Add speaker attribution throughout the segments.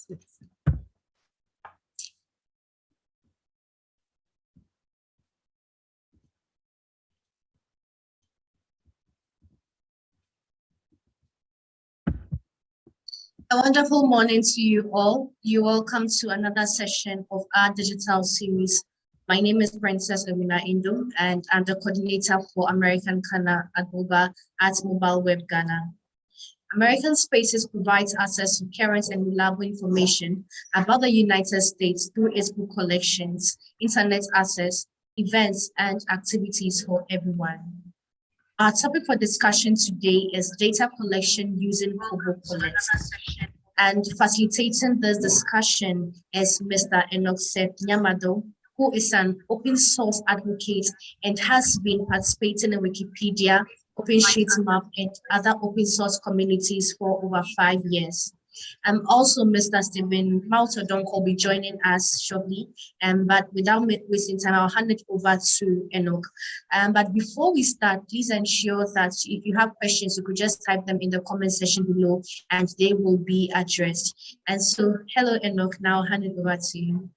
Speaker 1: A wonderful morning to you all. You're welcome to another session of our digital series. My name is Princess Amina Indo, and I'm the coordinator for American Kana at Mobile Web Ghana. American Spaces provides access to current and reliable information about the United States through its book collections, internet access, events, and activities for everyone. Our topic for discussion today is data collection using KoboCollect. And facilitating this discussion is Mr. Enoch Seth Nyamado, who is an open source advocate and has been participating in Wikipedia, OpenStreetMap, and other open source communities for over 5 years. Also Mr. Stephen Mautodonk will be joining us shortly, but without wasting time, I'll hand it over to Enoch. But before we start, please ensure that if you have questions, you could just type them in the comment section below and they will be addressed. And so, hello Enoch, now I'll hand it over to you.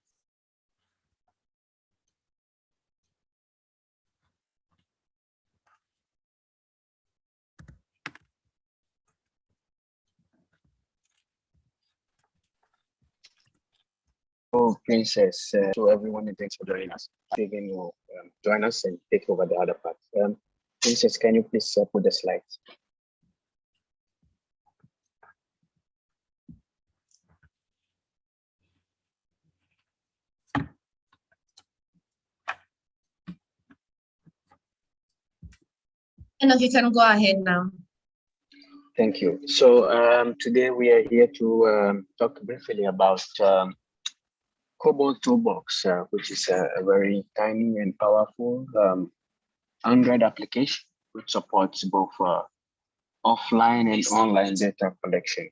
Speaker 2: Oh, Princess, to everyone, and thanks for joining us. Stephen will join us and take over the other part. Princess, can you please put the slides?
Speaker 1: Enoch, you can go ahead now.
Speaker 2: Thank you. So today we are here to talk briefly about KoboToolbox, which is a very tiny and powerful Android application which supports both offline and online data collection.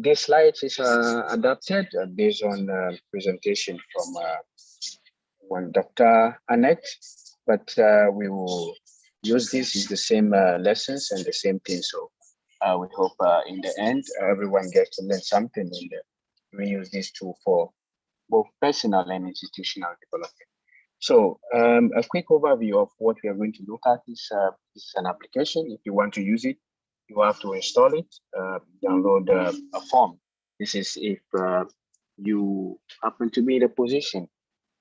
Speaker 2: This slide is adapted based on presentation from one Dr. Annette, but we will use this is the same lessons and the same thing. So we hope in the end everyone gets to learn something in there. We use this tool for both personal and institutional development. So a quick overview of what we are going to look at is an application. If you want to use it, you have to install it, download a form. This is if you happen to be in a position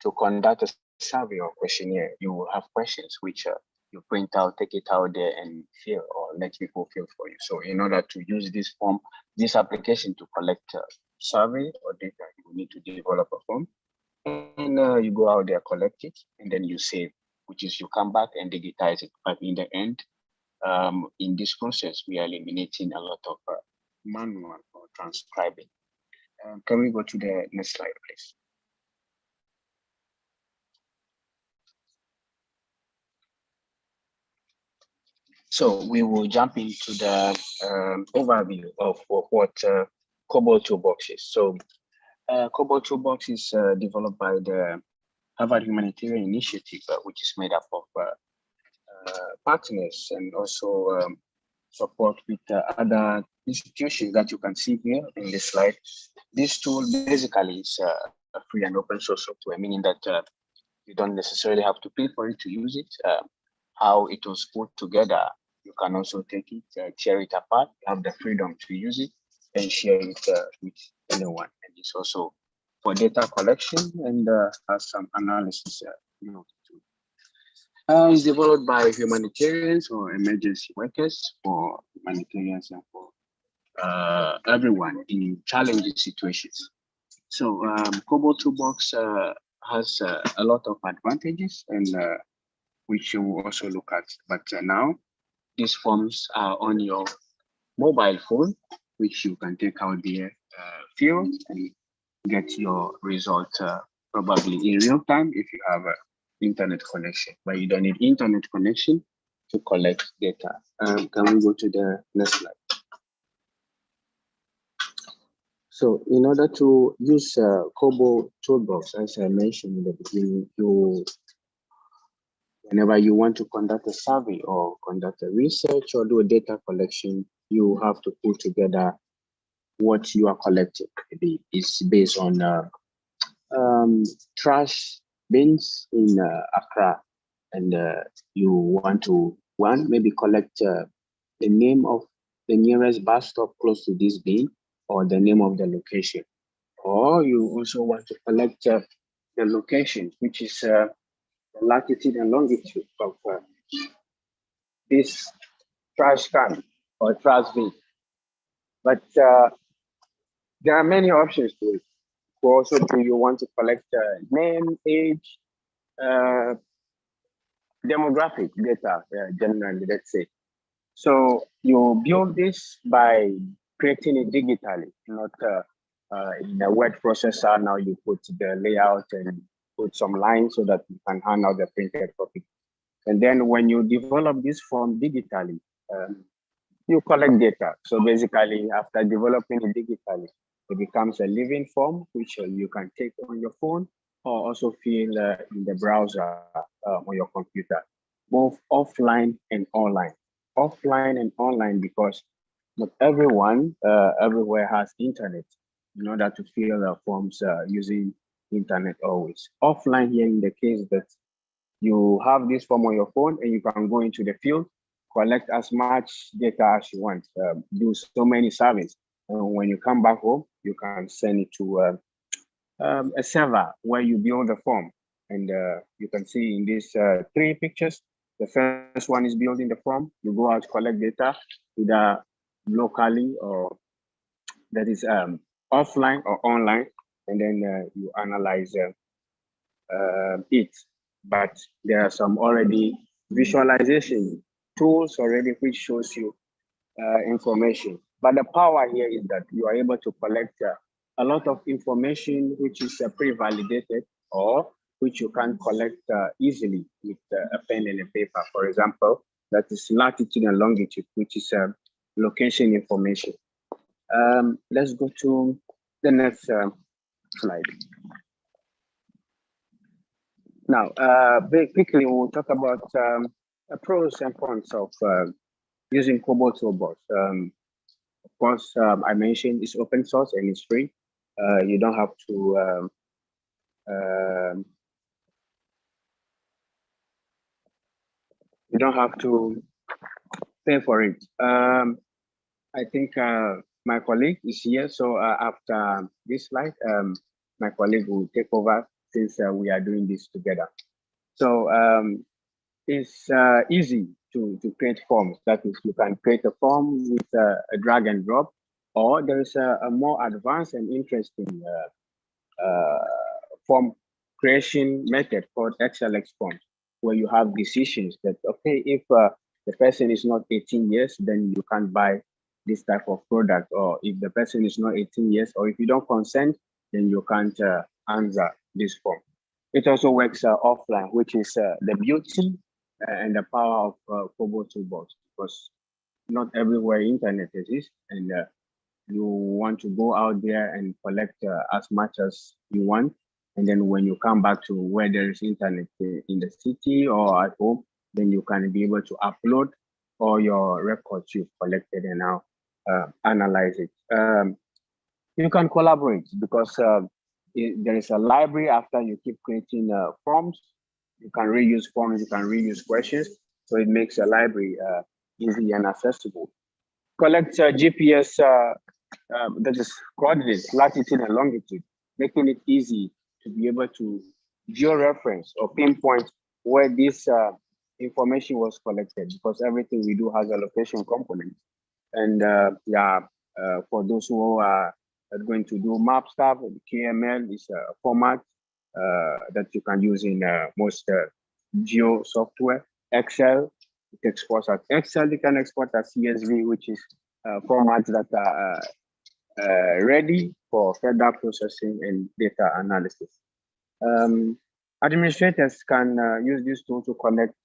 Speaker 2: to conduct a survey or questionnaire. You will have questions which you print out, take it out there and fill or let people fill for you. So in order to use this form, this application to collect survey or data, you need to develop a form, and you go out there, collect it, and then you save, which is you come back and digitize it. But in the end, in this process, we are eliminating a lot of manual or transcribing. Can we go to the next slide, please? So we will jump into the overview of what KoboToolbox is. So KoboToolbox is developed by the Harvard Humanitarian Initiative, which is made up of partners and also support with other institutions that you can see here in this slide. This tool basically is a free and open source software, meaning that you don't necessarily have to pay for it to use it. How it was put together, you can also take it, tear it apart, you have the freedom to use it and share it with anyone. And it's also for data collection and has some analysis too. It's developed by humanitarians or emergency workers, for humanitarians and for everyone in challenging situations. So KoboToolbox has a lot of advantages, and which you will also look at. But now these forms are on your mobile phone, which you can take out there, fill, and get your result probably in real time if you have an internet connection. But you don't need internet connection to collect data. Can we go to the next slide? So in order to use KoboToolbox, as I mentioned in the beginning, whenever you want to conduct a survey or conduct a research or do a data collection, you have to put together what you are collecting. Maybe it's based on trash bins in Accra, and you want to maybe collect the name of the nearest bus stop close to this bin, or the name of the location, or you also want to collect the location, which is the latitude and longitude of this trash can or trash bin. But there are many options to it. Also, do you want to collect name, age, demographic data, generally, let's say. So you build this by creating it digitally, not in a word processor. Now you put the layout and put some lines so that you can hand out the printed copy. And then when you develop this form digitally, you collect data. So basically, after developing it digitally, it becomes a living form, which you can take on your phone or also fill in the browser on your computer, both offline and online. Offline and online because not everyone everywhere has internet in order to fill the forms using internet always. Offline here in the case that you have this form on your phone and you can go into the field, collect as much data as you want, do so many surveys. And when you come back home, you can send it to a server where you build the form. And you can see in these 3 pictures, the first one is building the form. You go out, collect data, either locally or that is offline or online, and then you analyze it. But there are some already visualization tools already which shows you information. But the power here is that you are able to collect a lot of information which is pre-validated or which you can collect easily with a pen and a paper. For example, that is latitude and longitude, which is location information. Let's go to the next slide. Now, very quickly, we'll talk about pros and cons of using KoboToolbox. Of course, I mentioned it's open source and it's free. You don't have to pay for it. I think my colleague is here, so after this slide, my colleague will take over since we are doing this together. So it's easy to create forms. That is, you can create a form with a drag and drop, or there is a more advanced and interesting form creation method called XLX forms, where you have decisions that, okay, if the person is not 18 years, then you can't buy this type of product, or if the person is not 18 years, or if you don't consent, then you can't answer this form. It also works offline, which is the beauty and the power of KoboToolbox, because not everywhere internet exists, and you want to go out there and collect as much as you want. And then when you come back to where there is internet in the city or at home, then you can be able to upload all your records you've collected and now analyze it. You can collaborate because there is a library after you keep creating forms. You can reuse forms, you can reuse questions. So it makes a library easy and accessible. Collect GPS, that is coordinates, latitude and longitude, making it easy to be able to georeference or pinpoint where this information was collected, because everything we do has a location component. And for those who are going to do map stuff, KML is a format that you can use in most geo software. Excel, it exports as Excel. You can export as CSV, which is formats that are ready for further processing and data analysis. Administrators can use this tool to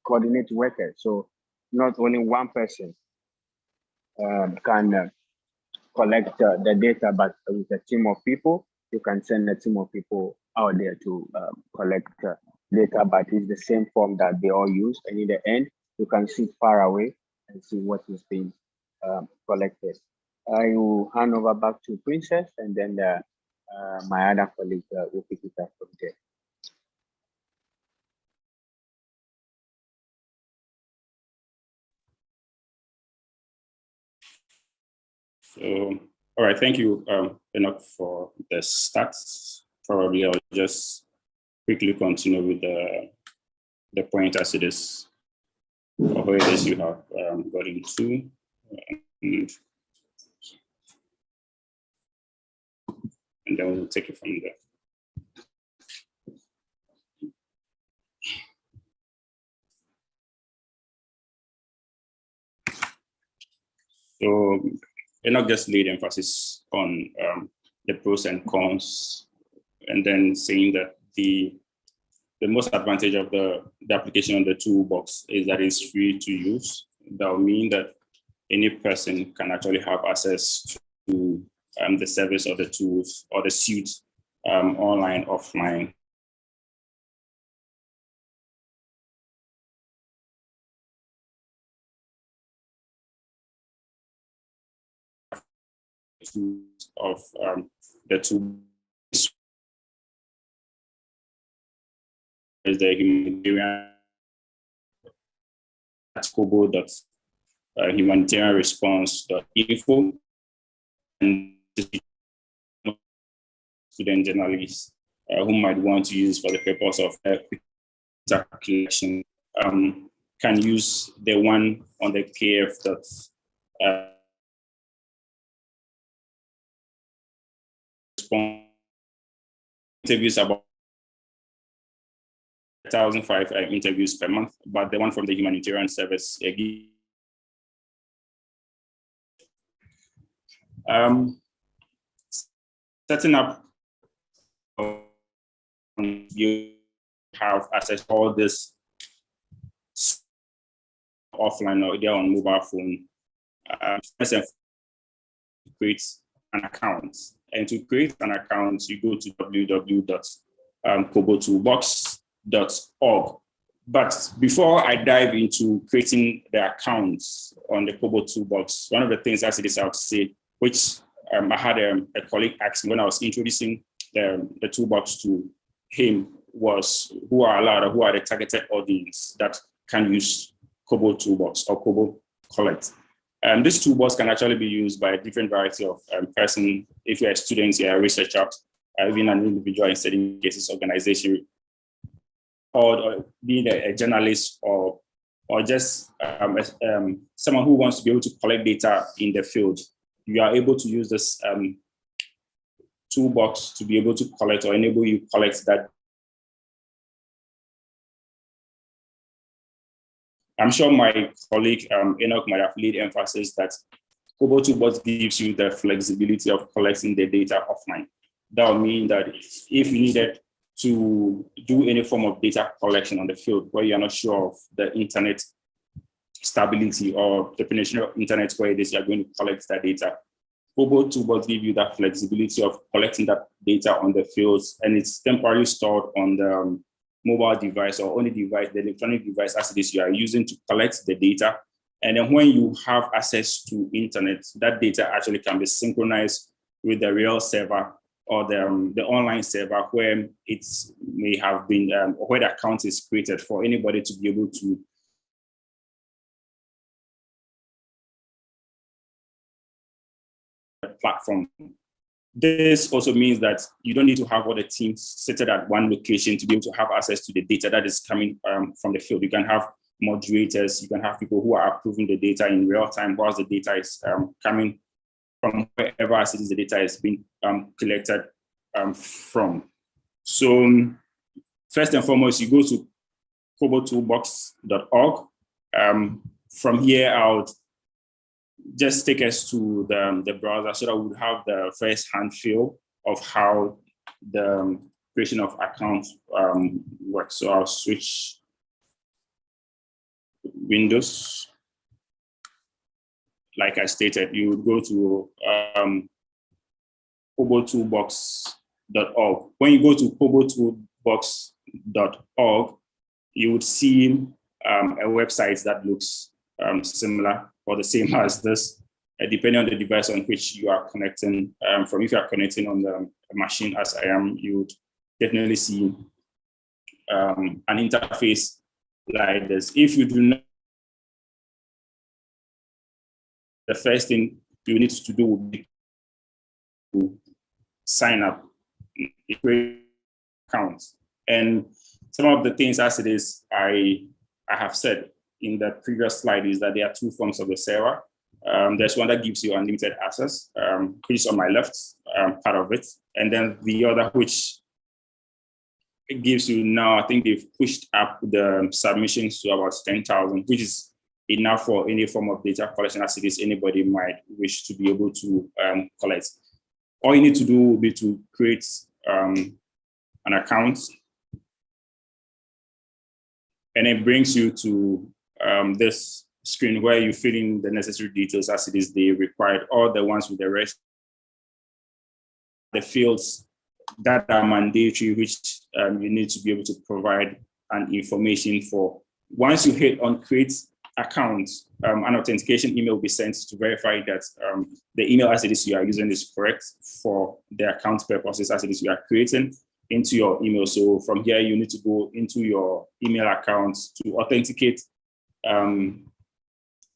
Speaker 2: coordinate workers. So not only one person can collect the data, but with a team of people, you can send a team of people out there to collect data, but it's the same form that they all use. And in the end, you can sit far away and see what is being collected. I will hand over back to Princess, and then my other colleague will pick it up from there.
Speaker 3: So, all right, thank you, Enoch, for the start. Probably I'll just quickly continue with the point as it is, or where it is you have got into. And then we'll take it from there. So Enoch just laid emphasis on the pros and cons, and then saying that the most advantage of the application on the toolbox is that it's free to use. That will mean that any person can actually have access to the service of the tools or the suite online, offline. Of the tool is the humanitarian at Kobo.humanitarian response.info, and student journalists who might want to use for the purpose of data collection can use the one on the KF interviews about 1,005 interviews per month, but the one from the humanitarian service setting up, you have access to all this offline or either on mobile phone. Create an account, and to create an account, you go to www.KoboToolbox.org. But before I dive into creating the accounts on the KoboToolbox, one of the things as it is out to say, which I had a colleague ask me when I was introducing the toolbox to him, was who are the targeted audience that can use KoboToolbox or KoboCollect. This toolbox can actually be used by a different variety of person. If you're a student, you're a researcher, even an individual in certain cases, organization, or being a journalist, or just someone who wants to be able to collect data in the field. You are able to use this toolbox to be able to collect or enable you collect that. I'm sure my colleague Enoch might have laid emphasis that KoboToolbox gives you the flexibility of collecting the data offline. That will mean that if you needed to do any form of data collection on the field where you're not sure of the internet stability or the penetration of internet where it is you're going to collect that data, KoboToolbox gives you that flexibility of collecting that data on the fields, and it's temporarily stored on the mobile device or only device, the electronic device as it is you are using to collect the data. And then when you have access to internet, that data actually can be synchronized with the real server or the online server where it may have been, where the account is created for anybody to be able to platform. This also means that you don't need to have all the teams seated at one location to be able to have access to the data that is coming from the field. You can have moderators, you can have people who are approving the data in real time whilst the data is coming from wherever it is the data is being collected from. So first and foremost, you go to KoboToolbox.org. From here, I would just take us to the browser so that we would have the first-hand feel of how the creation of accounts works. So I'll switch windows. Like I stated, you would go to KoboToolbox.org. When you go to KoboToolbox.org, you would see a website that looks similar or the same as this. depending on the device on which you are connecting from. If you are connecting on the machine as I am, you would definitely see an interface like this. If you do not, the first thing you need to do would be to sign up, create accounts. And some of the things as it is, I have said in the previous slide is that there are two forms of the server. There's one that gives you unlimited access, which is on my left part of it. And then the other, which it gives you now, I think they've pushed up the submissions to about 10,000, which is enough for any form of data collection as it is anybody might wish to be able to collect. All you need to do will be to create an account, and it brings you to this screen where you fill in the necessary details as it is they required, or the ones with the rest, the fields that are mandatory, which you need to be able to provide an information for. Once you hit on create account, an authentication email will be sent to verify that the email as it is you are using is correct for the account purposes as it is you are creating into your email. So from here, you need to go into your email account to authenticate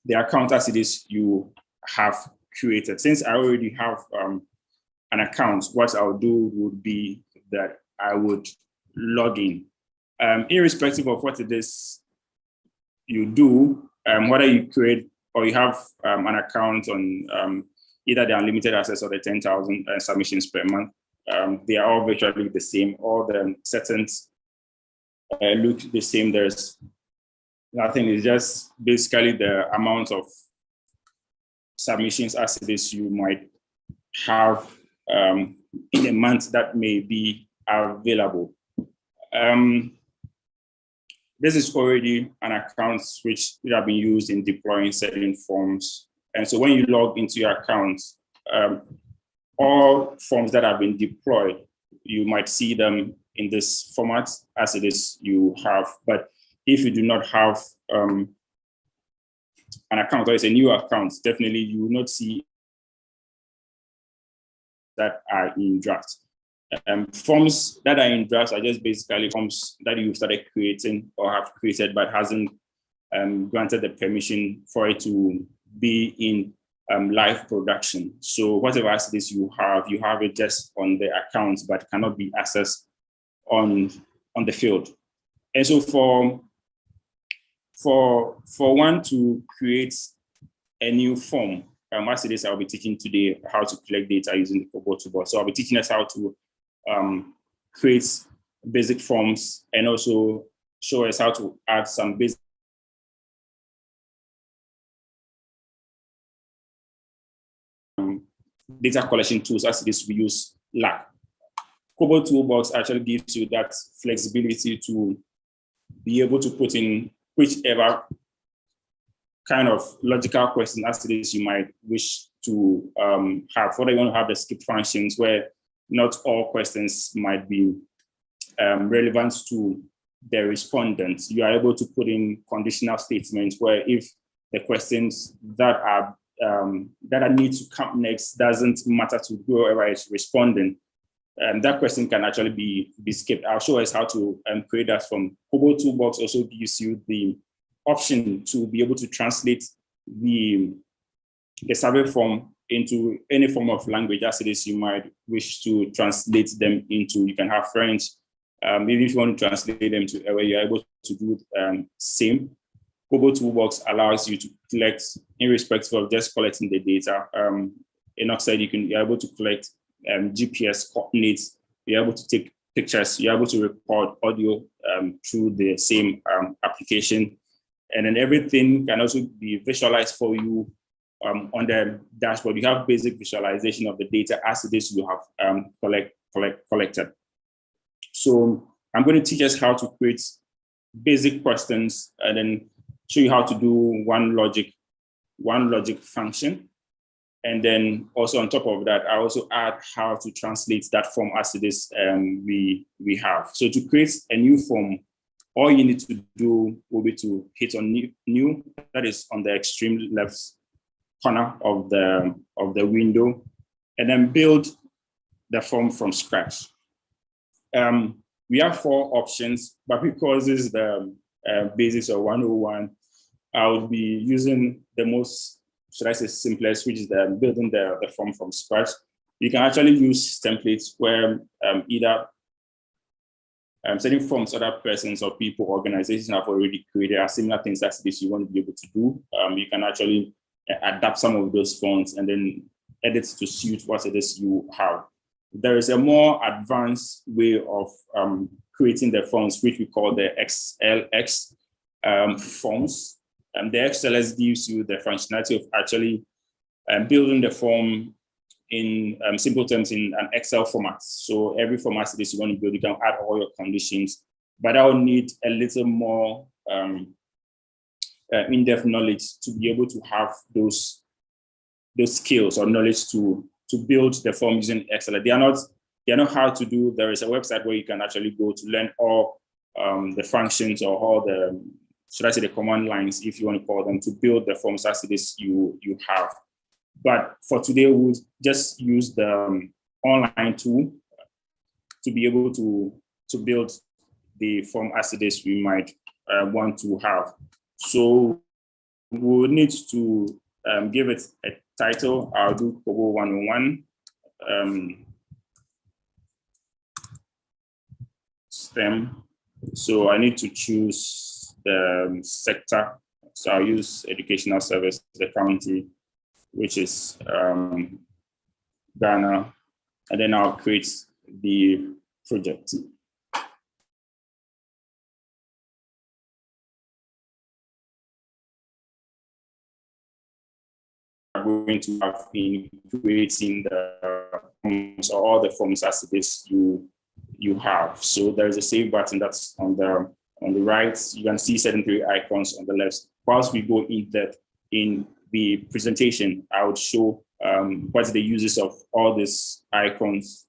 Speaker 3: the account as it is you have created. Since I already have an account, what I'll do would be that I would log in. Irrespective of what it is you do, whether you create or you have an account on either the unlimited access or the 10,000 submissions per month, they are all virtually the same. All the settings look the same. There's nothing. It's just basically the amount of submissions as it is you might have in a month that may be available. This is already an account which would have been used in deploying certain forms. And so when you log into your account, all forms that have been deployed, you might see them in this format as it is you have. But if you do not have an account, or it's a new account, definitely you will not see that are in draft. Forms that are in drafts are just basically forms that you started creating or have created but hasn't granted the permission for it to be in live production. So whatever as it is you have it just on the account but cannot be accessed on the field. And so for one to create a new form, as it is, I'll be teaching today how to collect data using the KoboToolbox. So I'll be teaching us how to create basic forms and also show us how to add some basic data collection tools as it is we use LAC. KoboToolbox actually gives you that flexibility to be able to put in whichever kind of logical question as it is you might wish to have. Whether you want to have the skip functions where not all questions might be relevant to the respondent. You are able to put in conditional statements where if the questions that are need to come next doesn't matter to whoever is responding, that question can actually be skipped. I'll show us how to create that from KoboToolbox. Also gives you the option to be able to translate the survey form into any form of language as it is you might wish to translate them into. You can have French, maybe if you want to translate them to where you're able to do same. KoboToolbox allows you to collect, irrespective of just collecting the data. Enoch said you're able to collect GPS coordinates, you're able to take pictures, you're able to record audio through the same application. And then everything can also be visualized for you on the dashboard. You have basic visualization of the data as it is you have collected. So I'm going to teach us how to create basic questions and then show you how to do one logic function. And then also on top of that, I also add how to translate that form as it is we have. So to create a new form, all you need to do will be to hit on new, that is on the extreme left corner of the window, and then build the form from scratch. We have 4 options, but because this is the basics of 101, I would be using the most, should I say, simplest, which is the building the form from scratch. You can actually use templates where either certain forms other persons or people, organizations have already created are similar things as this you want to be able to do. You can actually adapt some of those fonts and then edit to suit what it is you have. There is a more advanced way of creating the fonts, which we call the XLX fonts. The XLX gives you the functionality of actually building the form in simple terms in an Excel format. So every format that you want to build, you can add all your conditions, but that will need a little more in-depth knowledge to be able to have those skills or knowledge to build the form using Excel. They are not hard to do. There is a website where you can actually go to learn all the functions or all the, should I say, the command lines, if you want to call them, to build the forms as it is you have. But for today, we'll just use the online tool to be able to build the form as it is we might want to have. So we'll need to give it a title. I'll do Kobo 101 STEM. So I need to choose the sector. So I'll use educational service, the county, which is Ghana, and then I'll create the project. I'm going to have been creating the forms or all the forms as it is you have. So there's a save button that's on the right. You can see 73 icons on the left. Whilst we go in depth in the presentation, I would show what the uses of all these icons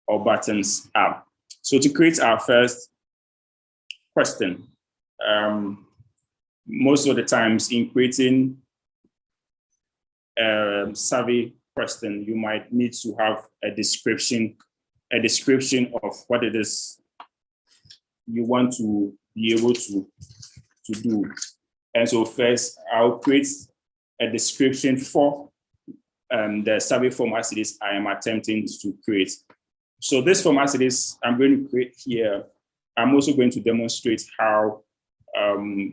Speaker 3: or buttons are. So to create our first question, most of the times in creating a survey question, you might need to have a description of what it is you want to be able to do. And so first, I'll create a description for the survey form as it is I am attempting to create. So this form as it is I'm going to create here, I'm also going to demonstrate how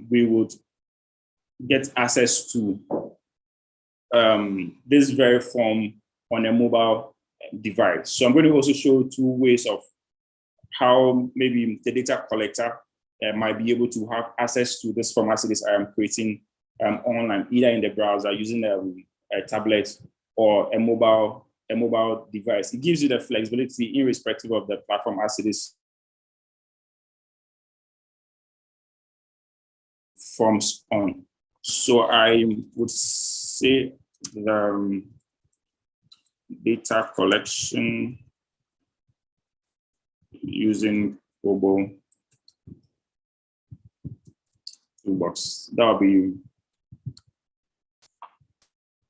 Speaker 3: we would get access to this very form on a mobile device. So I'm going to also show 2 ways of how maybe the data collector might be able to have access to this form as it is I am creating online, either in the browser using a tablet or a mobile device. It gives you the flexibility irrespective of the platform as it is forms on. So I would say the data collection using KoboToolbox. That'll be.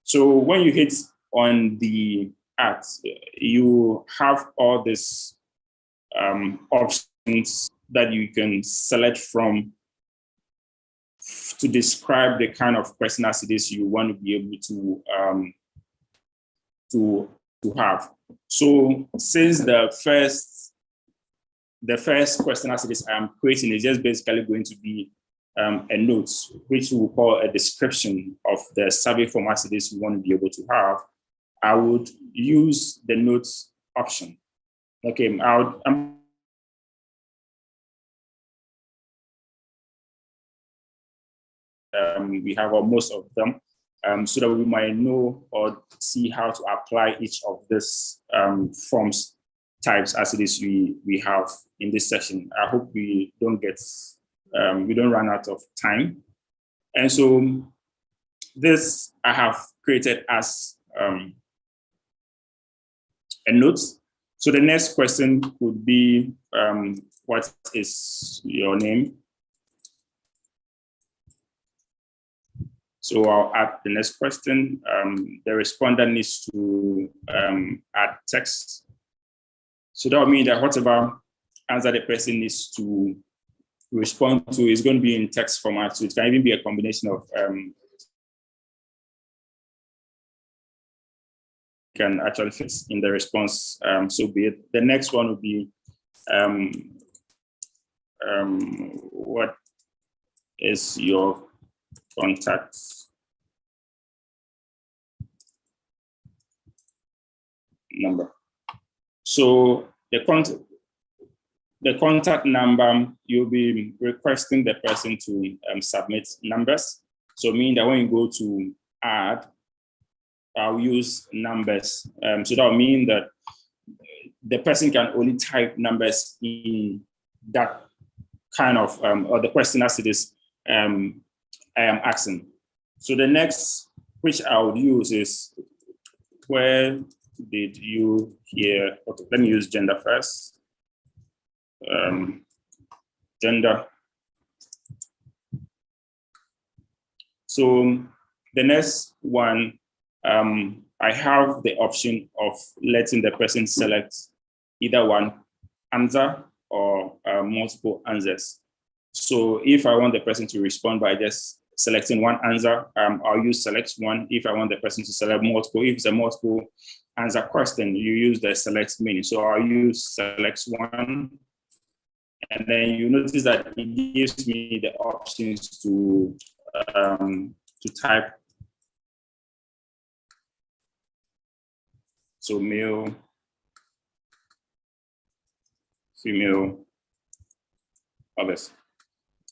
Speaker 3: So when you hit on the art, you have all these options that you can select from to describe the kind of question as it is you want to be able to have. So since the first question as it is I'm creating is just basically going to be a note, which we'll call a description of the survey form as it is you want to be able to have, I would use the notes option. Okay, we have most of them, so that we might know or see how to apply each of these forms types as it is we have in this session. I hope we don't run out of time. And so this I have created as a note. So the next question could be, what is your name? So I'll add the next question. The respondent needs to add text. So that would mean that whatever answer the person needs to respond to is going to be in text format. So it can even be a combination of can actually fit in the response. So be it. The next one would be what is your contact number? So the contact number, you'll be requesting the person to submit numbers. So meaning that when you go to add, I'll use numbers. So that will mean that the person can only type numbers in that kind of, or the question as it is, I am asking. So the next, which I would use is, where did you hear? Okay, let me use gender first. Gender. So the next one, I have the option of letting the person select either one answer or multiple answers. So if I want the person to respond by just selecting one answer, I'll use select one. If I want the person to select multiple, if it's a multiple answer question, you use the select menu. So I'll use select one. And then you notice that it gives me the options to type. So male, female, others.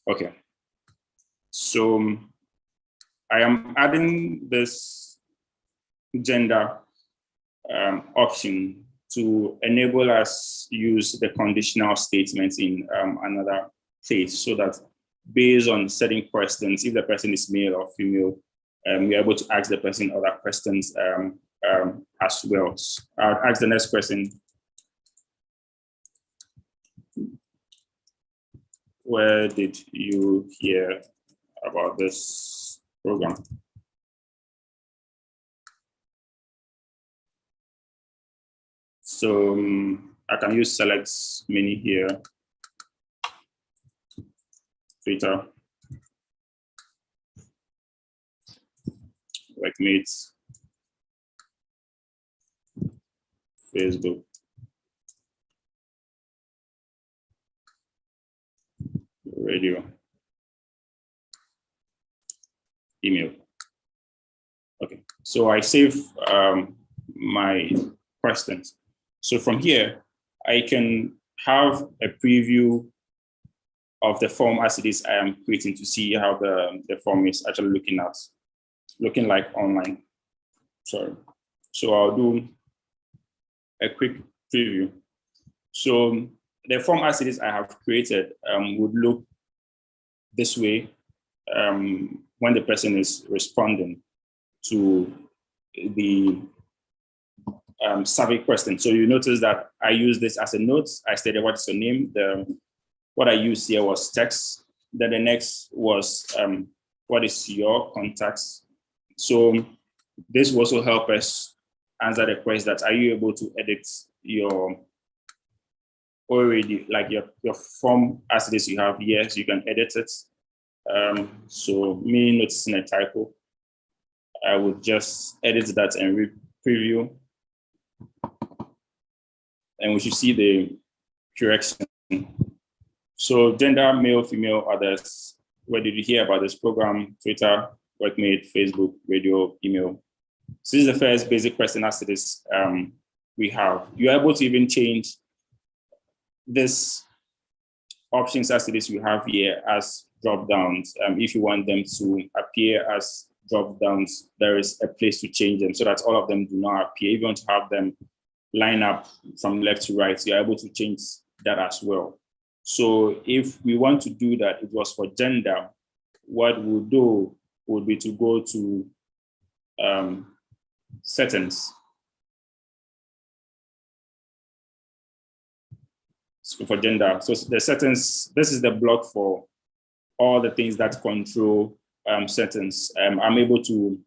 Speaker 3: Okay. So I am adding this gender option to enable us use the conditional statements in another case, so that based on certain questions, if the person is male or female, we're able to ask the person other questions as well. I'll ask the next question. Where did you hear about this program? So I can use select menu here, Twitter, Workmates, Facebook, radio, email. Okay, so I save my questions. So from here, I can have a preview of the form as it is I am creating to see how the form is actually looking like online. Sorry. So I'll do a quick preview. So the form as it is I have created would look this way when the person is responding to the survey question. So you notice that I use this as a note. I stated what is your name. What I used here was text. Then the next was what is your contacts. So this will also help us answer the question that, are you able to edit your already, like your form as it is you have? Yes, you can edit it. So me noticing a typo, I would just edit that and preview. And we should see the correction. So gender, male, female, others. Where did you hear about this program? Twitter, Workmate, Facebook, radio, email. So this is the first basic question as it is we have. You're able to even change this options as it is we have here as drop downs. If you want them to appear as drop downs, there is a place to change them so that all of them do not appear. If you want to have them line up from left to right, you're able to change that as well. So if we want to do that, it was for gender, what we'll do would be to go to settings. So for gender, so the settings, this is the block for all the things that control sentence, I'm able to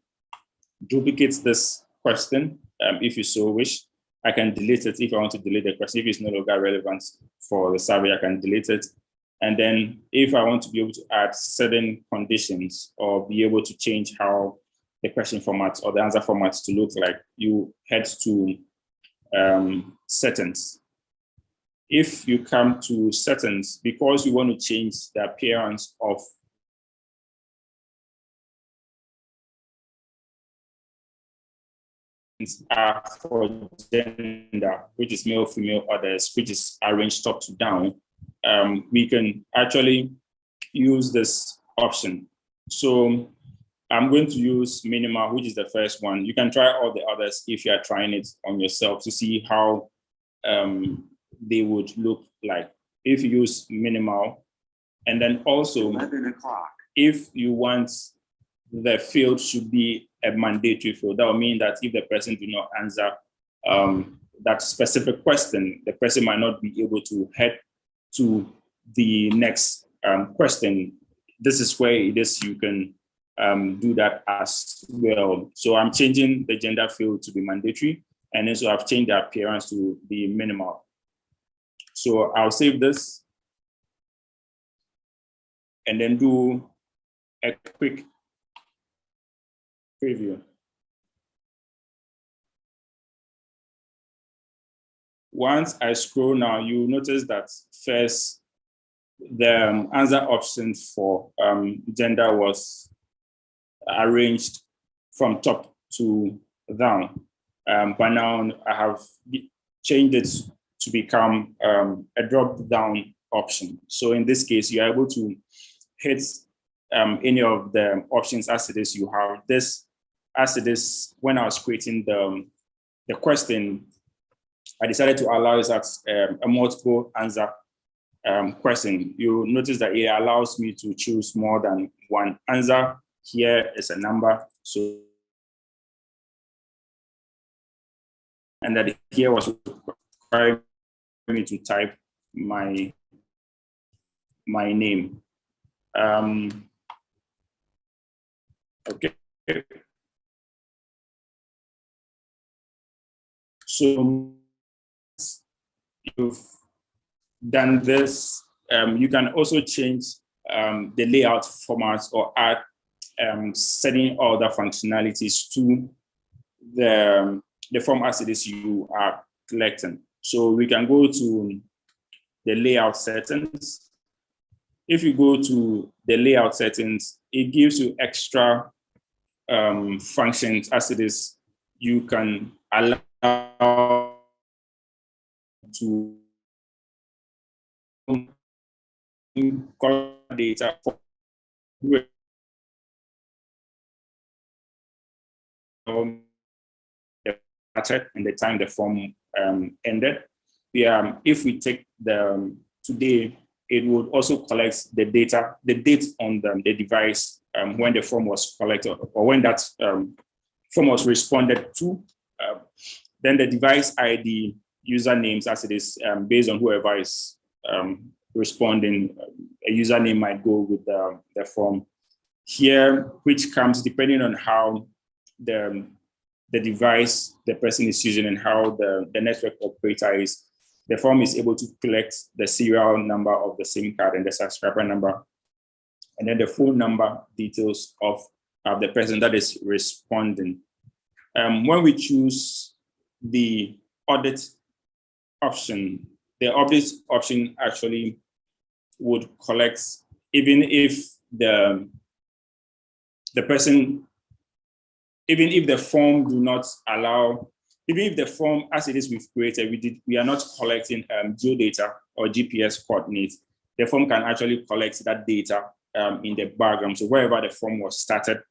Speaker 3: duplicate this question if you so wish. I can delete it if I want to delete the question. If it's no longer relevant for the survey, I can delete it. And then if I want to be able to add certain conditions or be able to change how the question format or the answer formats to look like, you head to settings. If you come to settings, because you want to change the appearance of for gender, which is male, female, others, which is arranged top to down, we can actually use this option. So I'm going to use minimal, which is the first one. You can try all the others if you are trying it on yourself to see how they would look like. If you use minimal, and then also
Speaker 4: 11 o'clock.
Speaker 3: If you want the field should be a mandatory field, that will mean that if the person do not answer that specific question, the person might not be able to head to the next question. This is where it is you can do that as well. So I'm changing the gender field to be mandatory, and then so I've changed the appearance to be minimal. So I'll save this and then do a quick preview. Once I scroll now, you notice that first the answer option for gender was arranged from top to down. But now I have changed it to become a drop-down option. So in this case, you're able to hit any of the options as it is. You have this as it is. When I was creating the question, I decided to allow it as a multiple answer question. You notice that it allows me to choose more than one answer. Here is a number. So, and that here was requiring me to type my name. Okay. So you've done this. You can also change the layout formats or add certain other functionalities to the form as it is you are collecting. So we can go to the layout settings. If you go to the layout settings, it gives you extra functions as it is. You can allow to collect data for the started and the time the form ended. If we take the today, it would also collect the data, the date on the device when the form was collected or when that form was responded to. Then the device ID, usernames as it is based on whoever is responding. A username might go with the form here, which comes depending on how the device the person is using and how the network operator is. The form is able to collect the serial number of the SIM card and the subscriber number, and then the phone number details of the person that is responding. When we choose the audit option, the audit option actually would collect even if the person, even if the form do not allow, even if the form as it is we've created, we are not collecting geodata or GPS coordinates, the form can actually collect that data in the background. So wherever the form was started,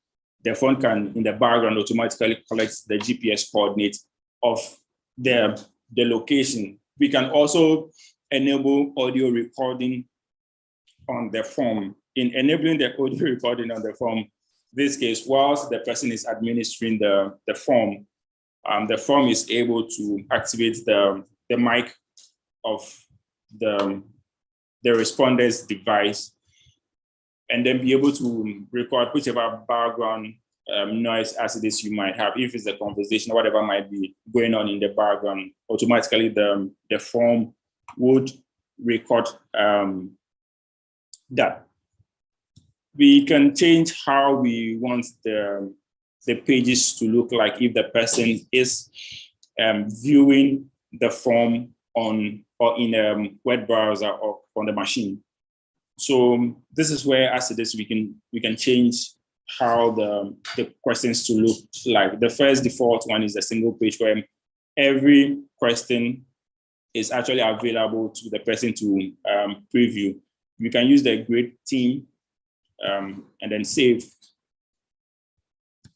Speaker 3: the form can in the background automatically collect the GPS coordinates of the location. We can also enable audio recording on the form. In enabling the audio recording on the form, this case, whilst the person is administering the form is able to activate the mic of the responder's device. and then be able to record whichever background noise as it is you might have. If it's a conversation, whatever might be going on in the background, automatically the form would record that. We can change how we want the pages to look like if the person is viewing the form on or in a web browser or on the machine. So this is where, as it is, we can change how the questions to look like. The first default one is a single page where every question is actually available to the person to preview. You can use the grid theme and then save.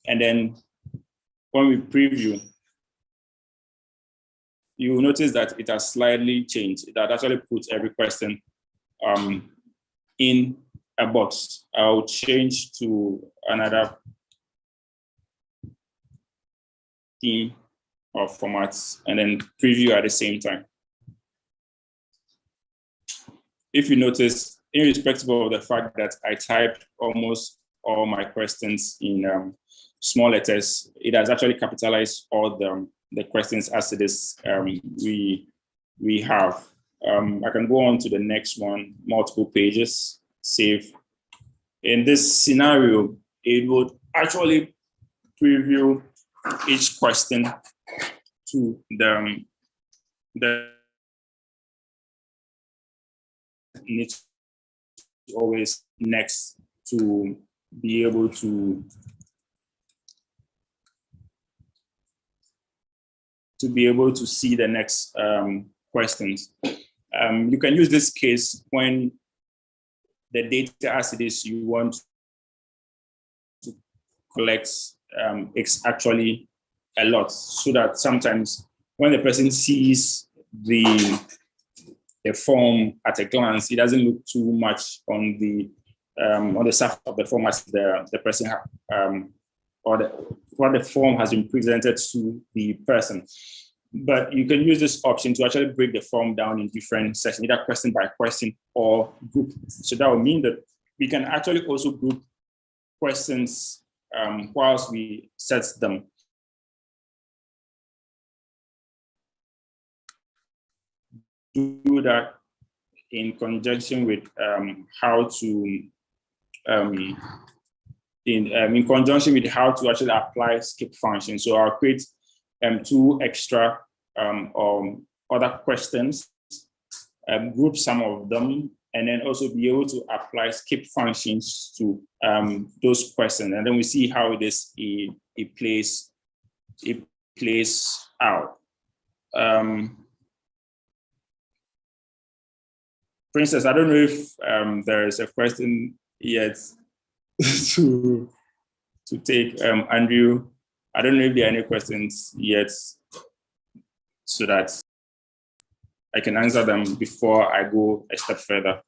Speaker 3: And then when we preview, you will notice that it has slightly changed. That actually puts every question in a box. I'll change to another theme or formats and then preview at the same time. If you notice, irrespective of the fact that I typed almost all my questions in small letters, it has actually capitalized all the questions as it is we have. I can go on to the next one, multiple pages, save. In this scenario, it would actually preview each question to the needs always next to be able to see the next questions. You can use this case when the data as it is you want to collect is actually a lot, so that sometimes when the person sees the form at a glance, it doesn't look too much on the surface of the form as the person or what the form has been presented to the person. But you can use this option to actually break the form down in different sections, either question by question or group. So that would mean that we can actually also group questions whilst we set them. Do that in conjunction with how to in conjunction with how to actually apply skip function. So I'll create 2 extra other questions, group some of them, and then also be able to apply skip functions to those questions. And then we see how it is it plays out. For instance, I don't know if there is a question yet to take. Andrew, I don't know if there are any questions yet so that I can answer them before I go a step further.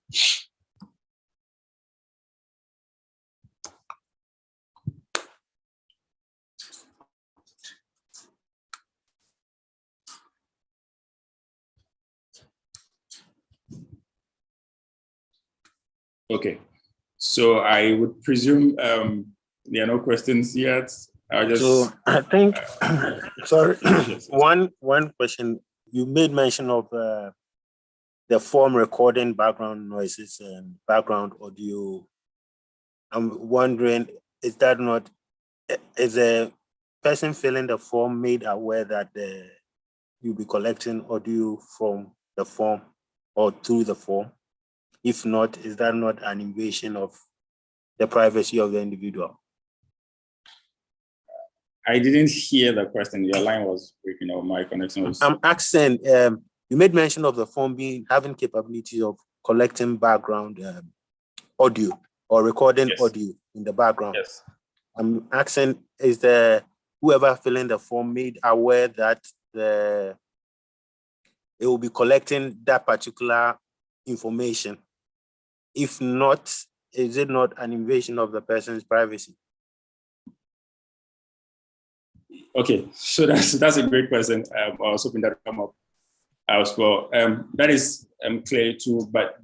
Speaker 3: Okay, so I would presume there are no questions yet.
Speaker 4: So I think, sorry, one question. You made mention of the form recording background noises and background audio. I'm wondering, is a person filling the form made aware that you'll be collecting audio from the form or through the form? If not, is that not an invasion of the privacy of the individual?
Speaker 3: I didn't hear the question. Your line was breaking up. My connection was.
Speaker 4: I'm asking, you made mention of the form having capability of collecting background audio or recording audio in the background.
Speaker 3: Yes.
Speaker 4: I'm asking, is whoever filling the form made aware that it will be collecting that particular information? If not, is it not an invasion of the person's privacy?
Speaker 3: Okay, so that's a great question. I was hoping that would come up as well. That is clear too, but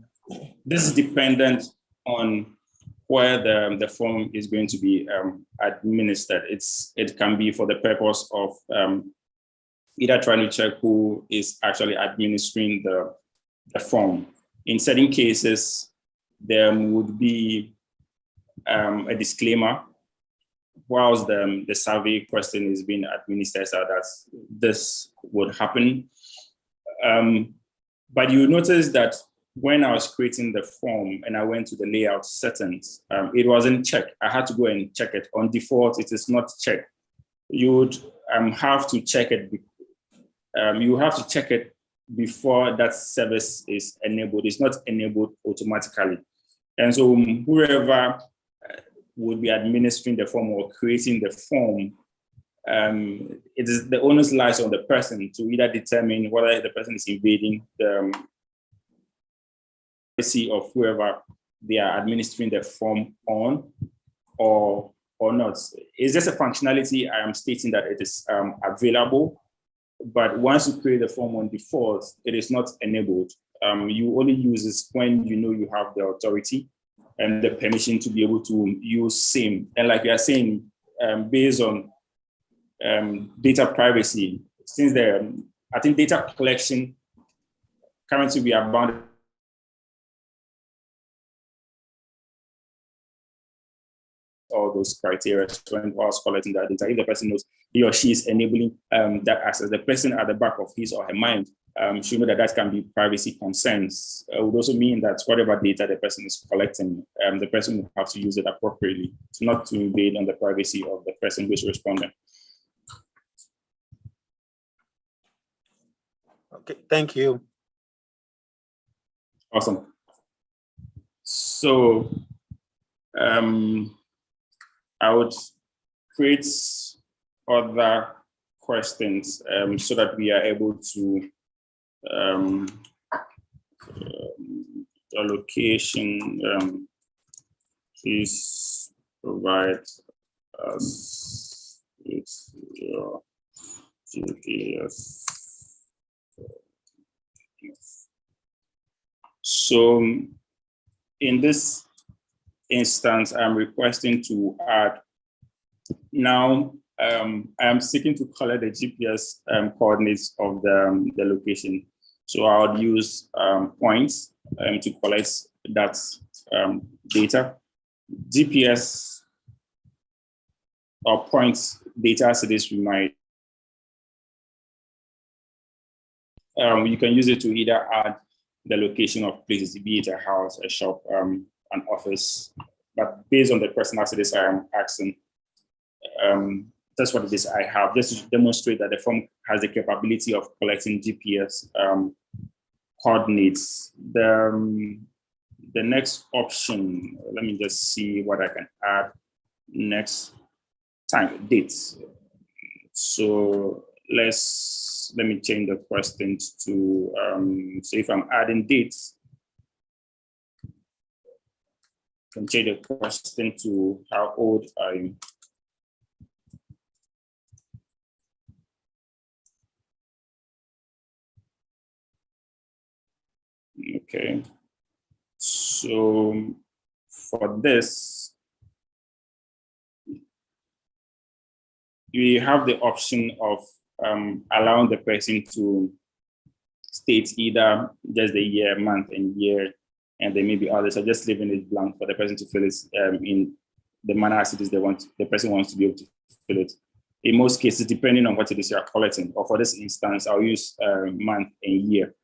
Speaker 3: this is dependent on where the form is going to be administered. It can be for the purpose of either trying to check who is actually administering the form. In certain cases, there would be a disclaimer whilst the survey question is being administered, so that this would happen. But you notice that when I was creating the form and I went to the layout settings, it wasn't checked. I had to go and check it. On default, it is not checked. You would have to check it. You have to check it before that service is enabled. It's not enabled automatically. And so whoever would be administering the form or creating the form, it is the onus lies on the person to either determine whether the person is invading the privacy of whoever they are administering the form on or not. It's just a functionality. I am stating that it is available, but once you create the form on default, it is not enabled. You only use this when you know you have the authority and the permission to be able to use same. And like you are saying, based on data privacy, since I think data collection, currently we are bound all those criteria when whilst collecting that data. If the person knows he or she is enabling that access, the person at the back of his or her mind should know that that can be privacy concerns. It would also mean that whatever data the person is collecting, the person will have to use it appropriately, not to invade on the privacy of the person who is responding.
Speaker 4: Okay, thank you.
Speaker 3: Awesome. So I would create other questions so that we are able to allocation. Please provide us with your GPS. So in this instance, I'm requesting to add, now I'm seeking to collect the GPS coordinates of the location. So I'll use points to collect that data. GPS or points data, so this we might, you can use it to either add the location of places, be it a house, a shop, an office, but based on the personal cities I am asking, that's what it is I have, just to demonstrate that the form has the capability of collecting GPS coordinates. The next option, let me just see what I can add next. Time, dates. So let me change the questions to, so if I'm adding dates, I can change the question to how old are you? Okay, so for this, we have the option of allowing the person to state either just the year, month, and year, and there may be others. So just leaving it blank for the person to fill it in the manner as it is the person wants to be able to fill it. In most cases, depending on what it is you are collecting, or for this instance, I'll use month and year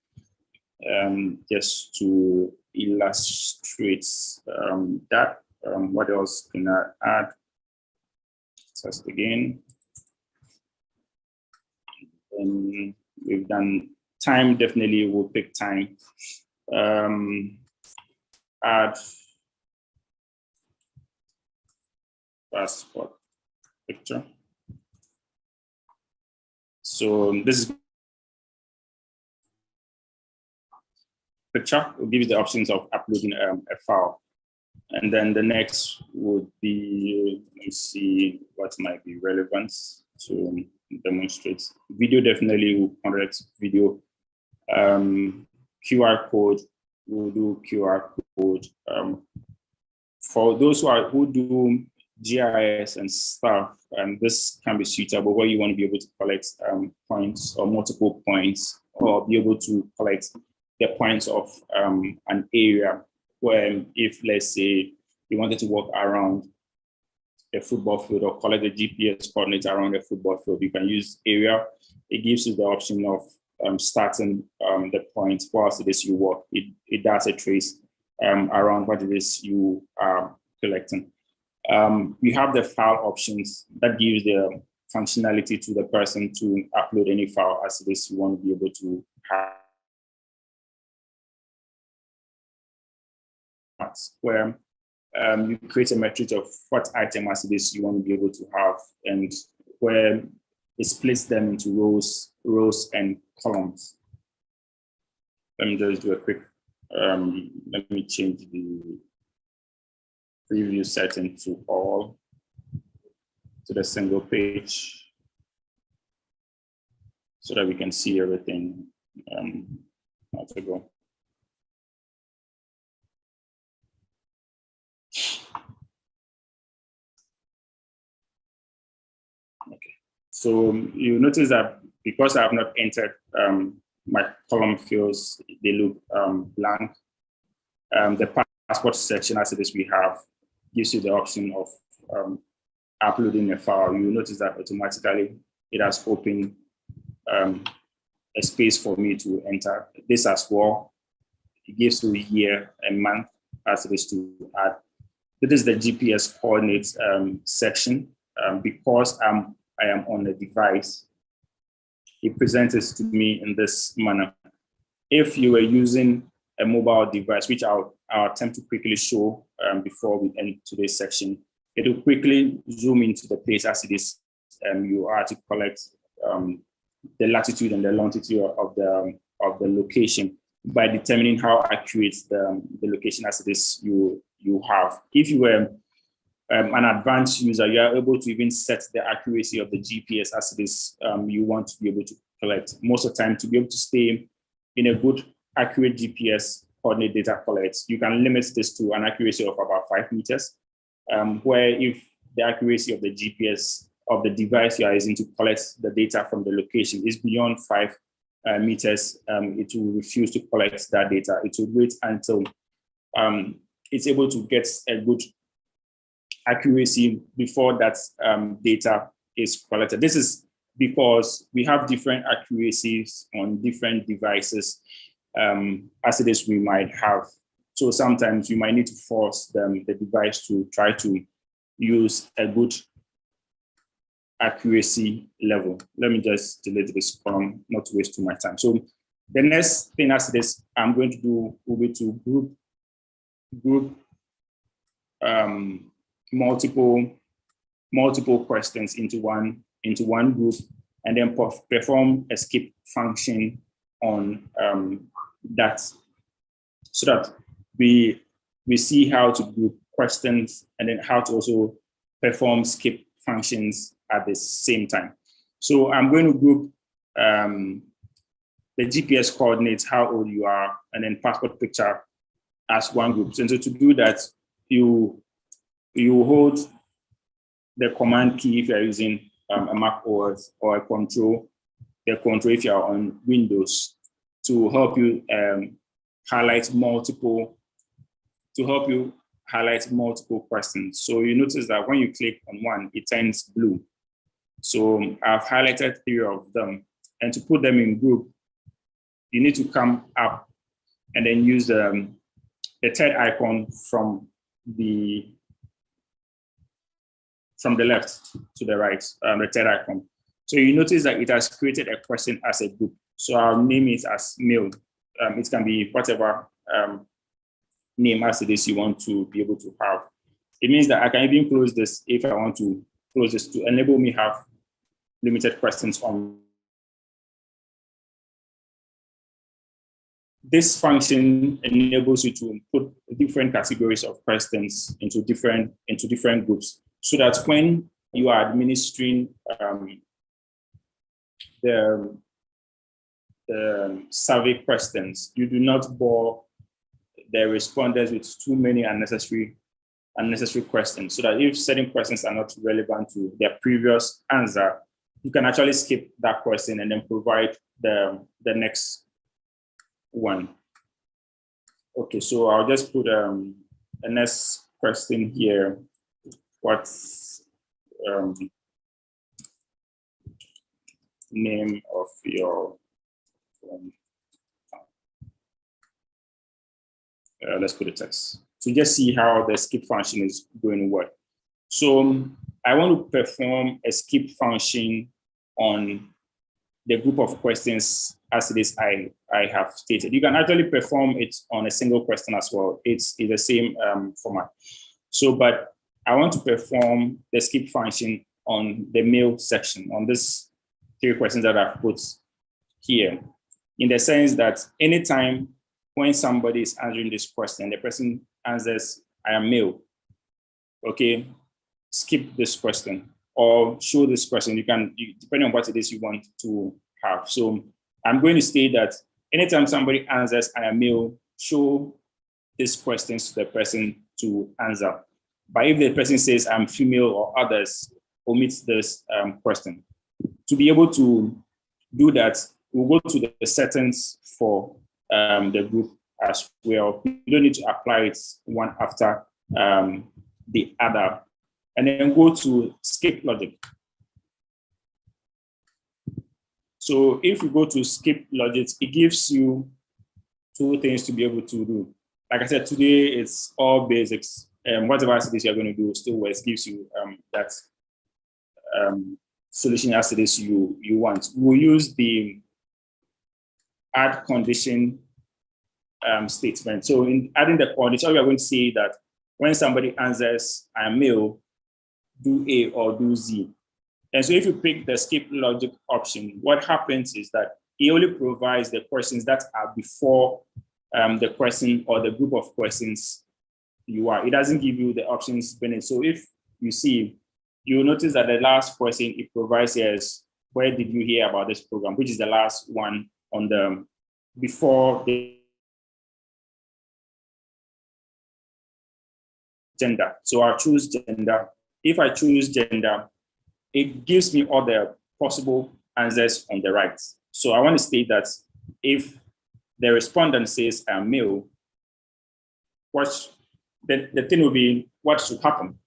Speaker 3: just to illustrate that. What else can I add? Test again. And we've done time, definitely we'll pick time. Add passport picture. So this is picture, will give you the options of uploading a file. And then the next would be, let me see what might be relevant to demonstrate. Video definitely will convert video. QR code, we'll do QR code For those who do GIS and stuff, this can be suitable where you want to be able to collect points or multiple points, or be able to collect the points of an area where, if let's say you wanted to walk around a football field or collect the GPS coordinates around a football field, you can use area. It gives you the option of starting the point whilst it is you walk. It does a trace around what it is you are collecting. We have the file options that gives the functionality to the person to upload any file as it is you want to be able to have. Where you create a matrix of what item as it is you want to be able to have, and where it splits them into rows and columns. Let me just do a quick, let me change the preview setting to all, to the single page, so that we can see everything how to go. Okay, so you notice that because I have not entered my column fields, they look blank. The passport section as it is we have gives you the option of uploading a file. You notice that automatically it has opened a space for me to enter this as well. It gives you a year and month as it is to add. This is the GPS coordinates section. Because I am on a device, it presents it to me in this manner. If you were using a mobile device, which I'll attempt to quickly show before we end today's section, it will quickly zoom into the place as it is you are to collect the latitude and the longitude of the location by determining how accurate the location as it is you have. If you were an advanced user, you are able to even set the accuracy of the GPS as it is you want to be able to collect. Most of the time, to be able to stay in a good, accurate GPS coordinate data collect, you can limit this to an accuracy of about 5 meters, where if the accuracy of the GPS of the device you are using to collect the data from the location is beyond 5 meters, it will refuse to collect that data. It will wait until it's able to get a good accuracy before that data is collected. This is because we have different accuracies on different devices as it is we might have. So sometimes you might need to force the device to try to use a good accuracy level. Let me just delete this column, not to waste too much time. So the next thing as it is I'm going to do will be to group multiple questions into one group, and then perform a skip function on that, so that we see how to group questions and then how to also perform skip functions at the same time. So I'm going to group the GPS coordinates, how old you are, and then passport picture as one group. And so to do that, you hold the command key if you're using a Mac OS, or the control if you're on Windows, to help you highlight multiple questions. So you notice that when you click on one, it turns blue. So I've highlighted 3 of them, and to put them in group, you need to come up and then use the third icon from the left to the right, the third icon. So you notice that it has created a question as a group. So I'll name it as mail. It can be whatever name as it is you want to be able to have. It means that I can even close this if I want to close this to enable me have limited questions on. This function enables you to put different categories of questions into different groups, so that when you are administering the survey questions, you do not bore the respondents with too many unnecessary unnecessary questions, so that if certain questions are not relevant to their previous answer, you can actually skip that question and then provide the next one. Okay, so I'll just put a next question here. What's name of your let's put a text. So just see how the skip function is going to work. So I want to perform a skip function on the group of questions as it is I have stated. You can actually perform it on a single question as well. It's the same format. So, but I want to perform the skip function on the mail section, on this 3 questions that I've put here, in the sense that anytime when somebody is answering this question, the person answers, I am male, okay, skip this question or show this question. You can, depending on what it is you want to have. So I'm going to state that anytime somebody answers, I am male, show these questions to the person to answer. But if the person says I'm female or others, omit this question. To be able to do that, we'll go to the settings for the group as well. You don't need to apply it one after the other. And then go to skip logic. So if you go to skip logic, it gives you 2 things to be able to do. Like I said, today it's all basics. Whatever it is you're going to do still works, gives you that solution as it is you want. We'll use the add condition statement. So in adding the condition, we are going to say that when somebody answers, I am male, do A or do Z. And so if you pick the skip logic option, what happens is that it only provides the questions that are before the question or the group of questions you are. It doesn't give you the options beneath. So if you see, you'll notice that the last question it provides here is, where did you hear about this program, which is the last one on the before the gender. So I'll choose gender. If I choose gender, it gives me all the possible answers on the right. So I want to state that if the respondent says I'm male, the thing will be what should happen.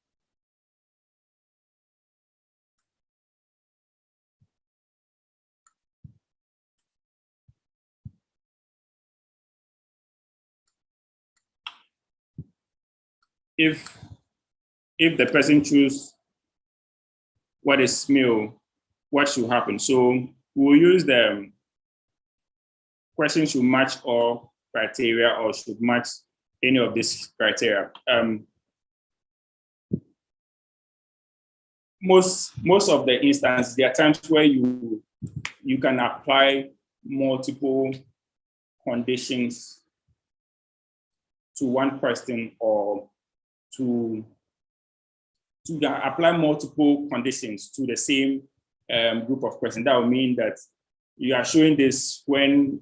Speaker 3: If the person chooses what is male, what should happen? So we'll use the question should match all criteria or should match any of these criteria. Most of the instances, there are times where you can apply multiple conditions to one question, or to apply multiple conditions to the same group of questions. That would mean that you are showing this when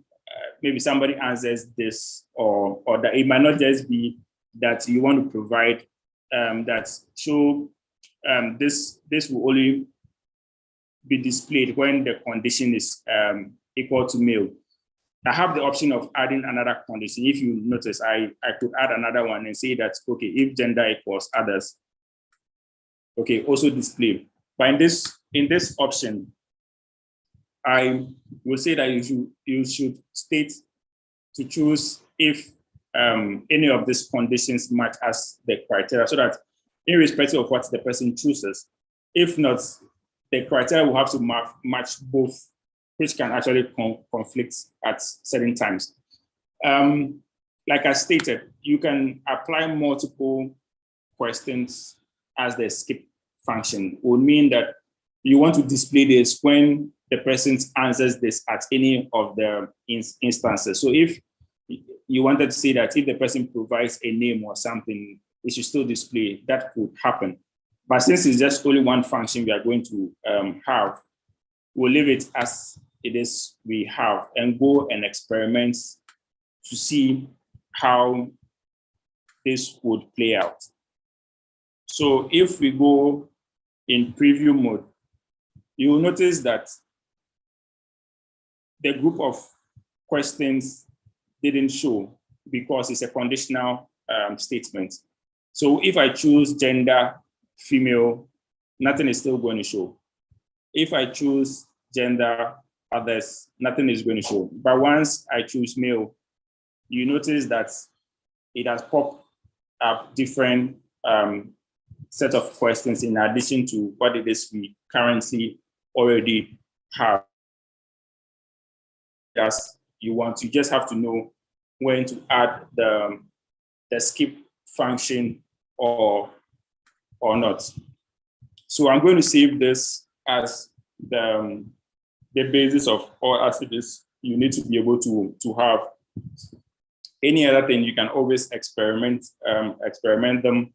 Speaker 3: maybe somebody answers this, or that it might not just be that you want to provide that show this will only be displayed when the condition is equal to male. I have the option of adding another condition. If you notice, I could add another one and say that, okay, if gender equals others, okay, also display. But in this option, I will say that you should state to choose if any of these conditions match as the criteria, so that irrespective of what the person chooses, if not, the criteria will have to match both, which can actually conflict at certain times. Like I stated, you can apply multiple questions as the skip function. It would mean that you want to display this when the person answers this at any of the instances. So if you wanted to say that if the person provides a name or something, it should still display, that could happen. But since it's just only one function we are going to have, we'll leave it as it is we have and go and experiment to see how this would play out. So if we go in preview mode, you will notice that the group of questions didn't show because it's a conditional statement. So if I choose gender, female, nothing is still going to show. If I choose gender, others, nothing is going to show. But once I choose male, you notice that it has popped up different set of questions in addition to what it is we currently already have. As you want, you just have to know when to add the skip function or not. So I'm going to save this as the basis of all activities you need to be able to have. Any other thing, you can always experiment them,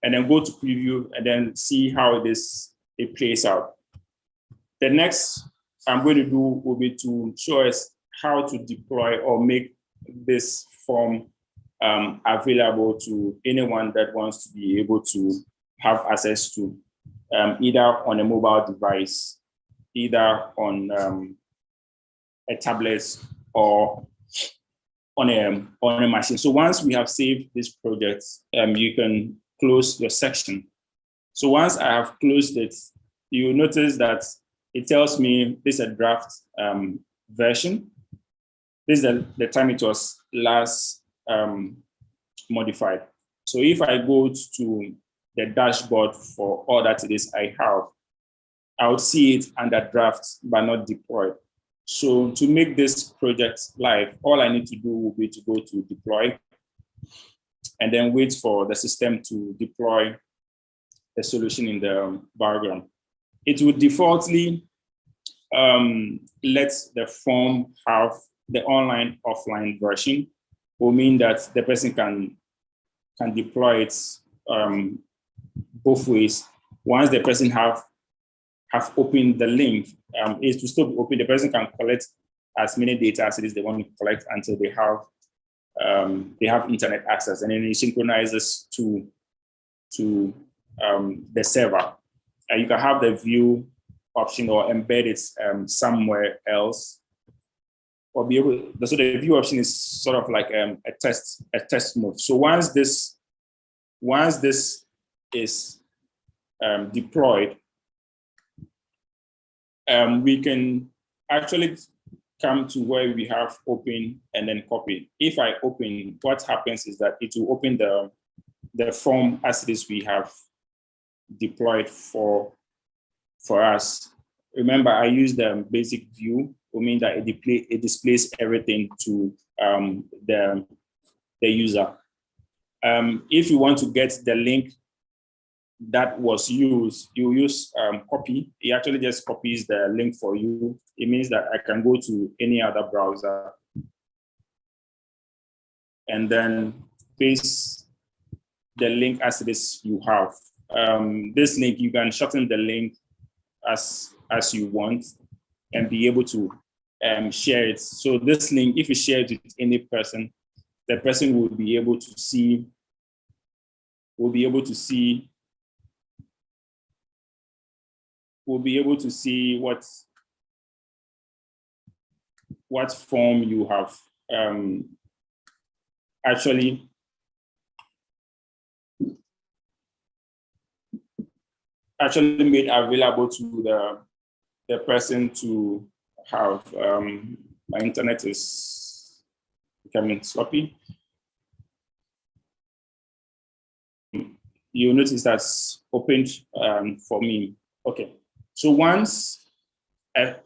Speaker 3: and then go to preview and then see how it plays out. The next I'm going to do will be to show us how to deploy or make this form available to anyone that wants to be able to have access to, either on a mobile device, either on a tablet or on a machine. So once we have saved this project, you can close your section. So once I have closed it, you will notice that it tells me this is a draft version. This is the time it was last modified. So if I go to the dashboard for all that it is I have, I would see it under draft but not deployed. So to make this project live, all I need to do will be to go to deploy and then wait for the system to deploy the solution in the background. It would defaultly let the form have the online offline version, will mean that the person can deploy it both ways. Once the person have opened the link, is to still be open. The person can collect as many data as it is they want to collect until they have internet access, and then it synchronizes to the server. You can have the view option or embed it somewhere else, or be able. So the view option is sort of like a test mode. So once this is deployed, we can actually come to where we have open and then copy. If I open, what happens is that it will open the form as it is we have deployed for us. Remember, I use the basic view, which means that it displays everything to the user. If you want to get the link that was used, you use copy. It actually just copies the link for you. It means that I can go to any other browser and then paste the link as it is you have. This link, you can shorten the link as you want and be able to share it. So this link, if you share it with any person, the person will be able to see what form you have actually made available to the person to have. My internet is becoming sloppy. You notice that's opened for me. Okay, so once a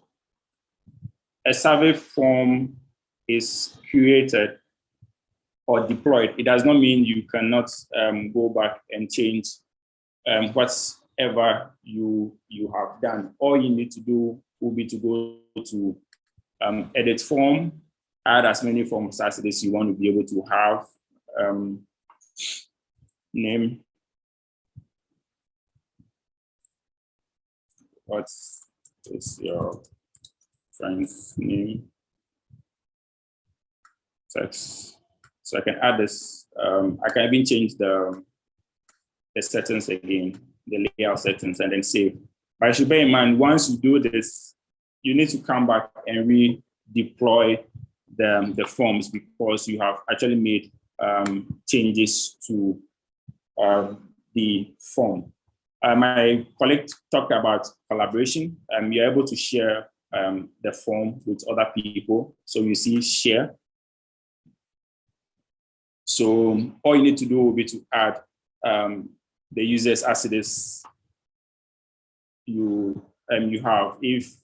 Speaker 3: survey form is created or deployed, it does not mean you cannot go back and change whatever you have done. All you need to do will be to go to edit form, add as many forms as it is you want to be able to have. Name. What is your friend's name? Text. So I can add this. I can even change the the settings again, the layout settings, and then save. But I should bear in mind, once you do this, you need to come back and redeploy the forms because you have actually made changes to the form. My colleague talked about collaboration. You're able to share the form with other people. So you see share. So all you need to do will be to add the users as it is you have. If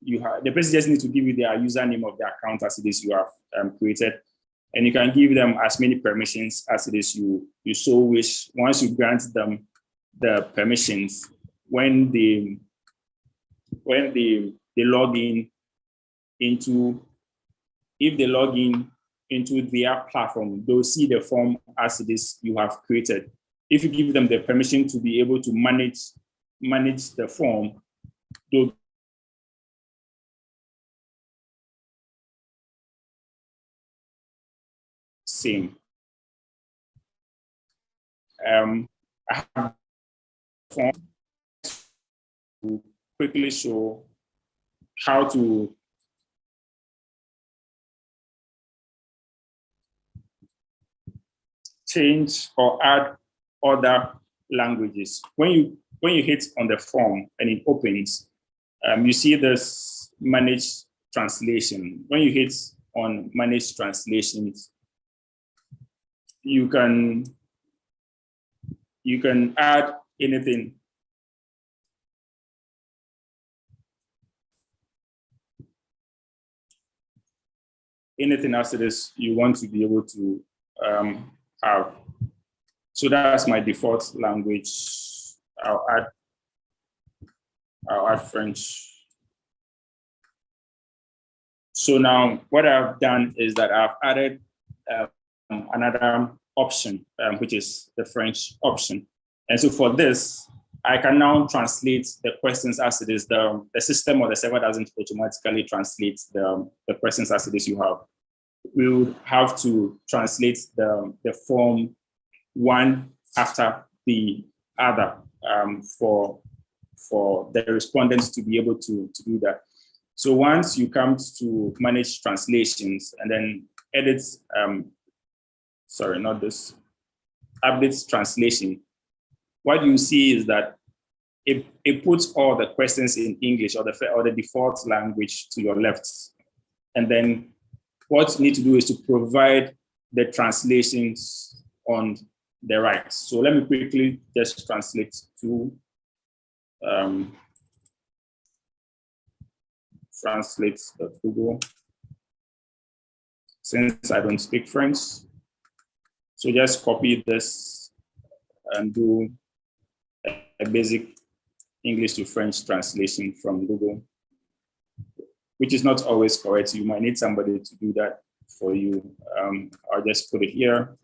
Speaker 3: you have, the person just needs to give you their username of the account as it is you have created. And you can give them as many permissions as it is you so wish. Once you grant them the permissions, when they log in into, if they log in into their platform, they'll see the form as it is you have created. If you give them the permission to be able to manage the form, they'll same. I have form to quickly show how to change or add other languages. When you hit on the form and it opens, you see this manage translation. When you hit on manage translations, you can add anything. Anything else it is you want to be able to have. So that's my default language. I'll add French. So now what I've done is that I've added another option, which is the French option. And so for this, I can now translate the questions as it is. The system or the server doesn't automatically translate the questions as it is you have. We would have to translate the form one after the other for the respondents to be able to do that. So once you come to manage translations and then edit, sorry, not this, updates translation, what you see is that it puts all the questions in English or the default language to your left. And then what you need to do is to provide the translations on the right. So let me quickly just translate to translate the Google, since I don't speak French. So just copy this and do a basic English to French translation from Google, which is not always correct. You might need somebody to do that for you. I'll just put it here.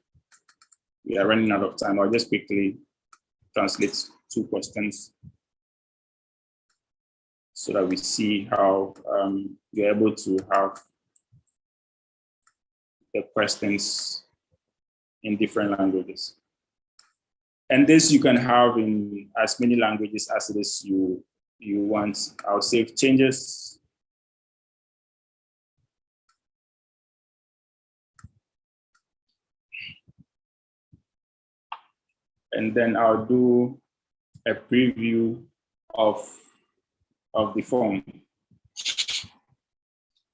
Speaker 3: We are running out of time. I'll just quickly translate 2 questions so that we see how you're able to have the questions in different languages. And this you can have in as many languages as it is you want. I'll save changes. And then I'll do a preview of the form.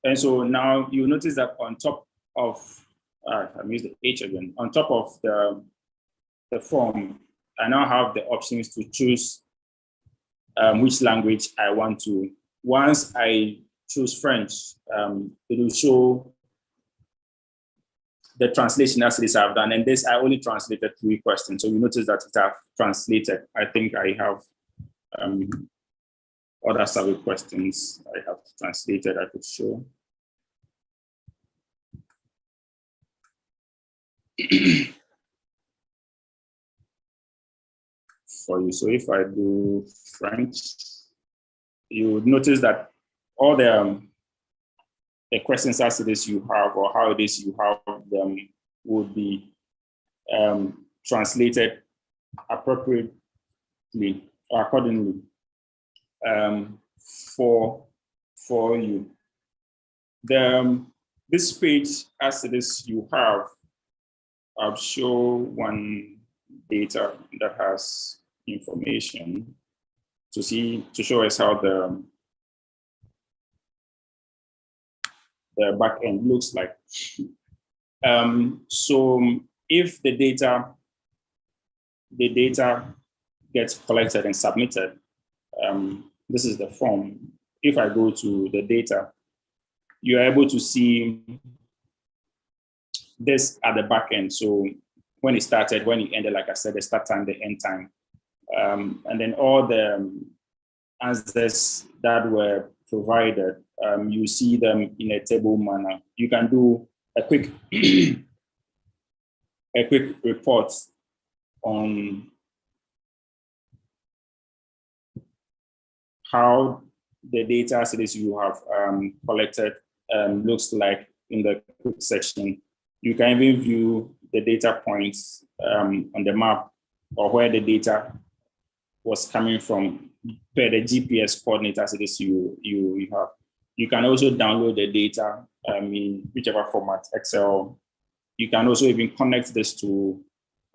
Speaker 3: And so now you notice that on top of, I've used the H again, on top of the form, I now have the options to choose which language I want to. Once I choose French, it will show the translation as it is I've done. And this, I only translated 3 questions. So you notice that it have translated. I think I have other survey questions I have translated I could show. For you. So if I do French, you would notice that all the questions as it is you have or how it is you have them would be translated appropriately or accordingly for you. This page, as it is, you have, I'll show one data that has information to show us how the back end looks like. So if the data gets collected and submitted, this is the form. If I go to the data, you're able to see this at the back end. So when it started, when it ended, like I said, the start time, the end time, and then all the answers that were provided, you see them in a table manner. You can do a quick report on how the data series you have collected looks like in the quick section. You can even view the data points on the map or where the data was coming from per the GPS coordinate series you have. You can also download the data in whichever format, Excel. You can also even connect this to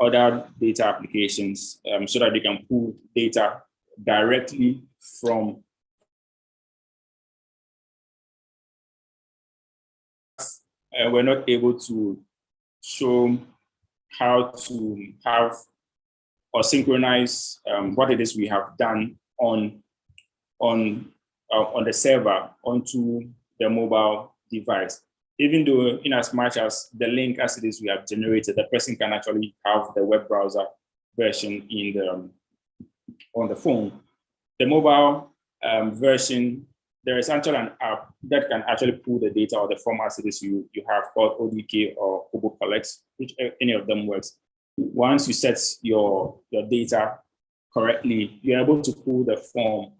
Speaker 3: other data applications so that you can pull data directly from we're not able to show how to have or synchronize what it is we have done on the server onto the mobile device. Even though, in as much as the link as it is we have generated, the person can actually have the web browser version in on the phone. The mobile version, there is actually an app that can actually pull the data or the format as it is you have called ODK or KoboCollect, which any of them works. Once you set your data correctly, you're able to pull the form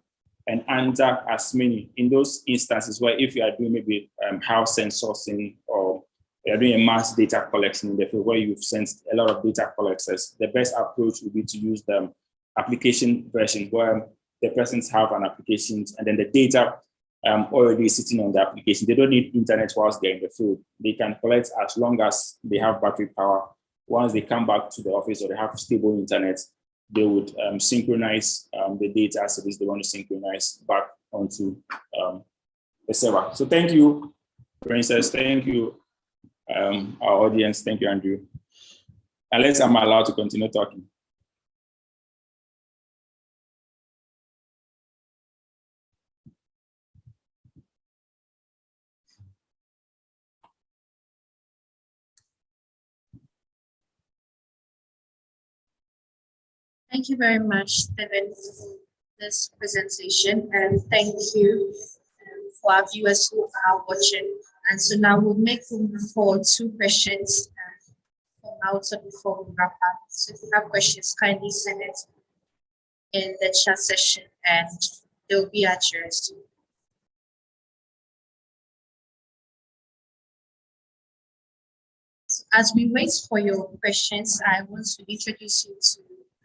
Speaker 3: and answer as many in those instances where if you are doing maybe house censusing or you're doing a mass data collection in the field where you've sent a lot of data collectors, the best approach would be to use the application version where the persons have an application and then the data already sitting on the application. They don't need internet whilst they're in the field. They can collect as long as they have battery power. Once they come back to the office or they have stable internet, they would synchronize the data as it is they want to synchronize back onto the server. So thank you, Princess. Thank you, our audience. Thank you, Andrew. Unless I'm allowed to continue talking.
Speaker 1: Thank you very much, Stephen, for this presentation, and thank you for our viewers who are watching. And so now we'll make room for 2 questions from our talk before we wrap up. So if you have questions, kindly send it in the chat session and they'll be addressed. So as we wait for your questions, I want to introduce you to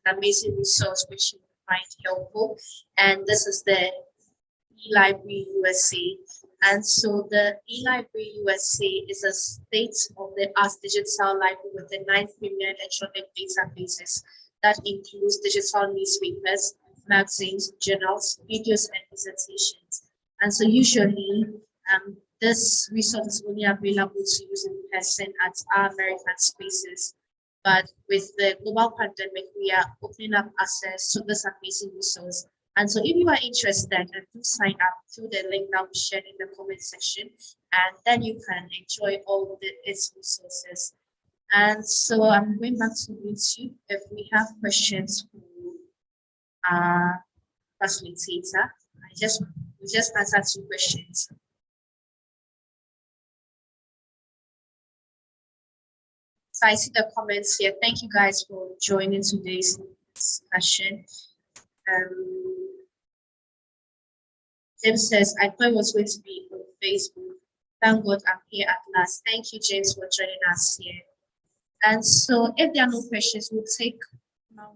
Speaker 1: an amazing resource which you will find helpful. And this is the eLibrary USA. And so the eLibrary USA is a state-of-the-art digital library with the 9 premier electronic databases that includes digital newspapers, magazines, journals, videos, and presentations. And so usually this resource is only available to use in person at our American spaces. But with the global pandemic, we are opening up access to this amazing resource. And so if you are interested, do sign up through the link that we shared in the comment section, and then you can enjoy all its resources. And so I'm going back to YouTube. If we have questions for our facilitator, we just answer 2 questions. So I see the comments here. Thank you guys for joining today's discussion. James says, I thought it was going to be on Facebook. Thank God I'm here at last. Thank you, James, for joining us here. And so if there are no questions, we'll take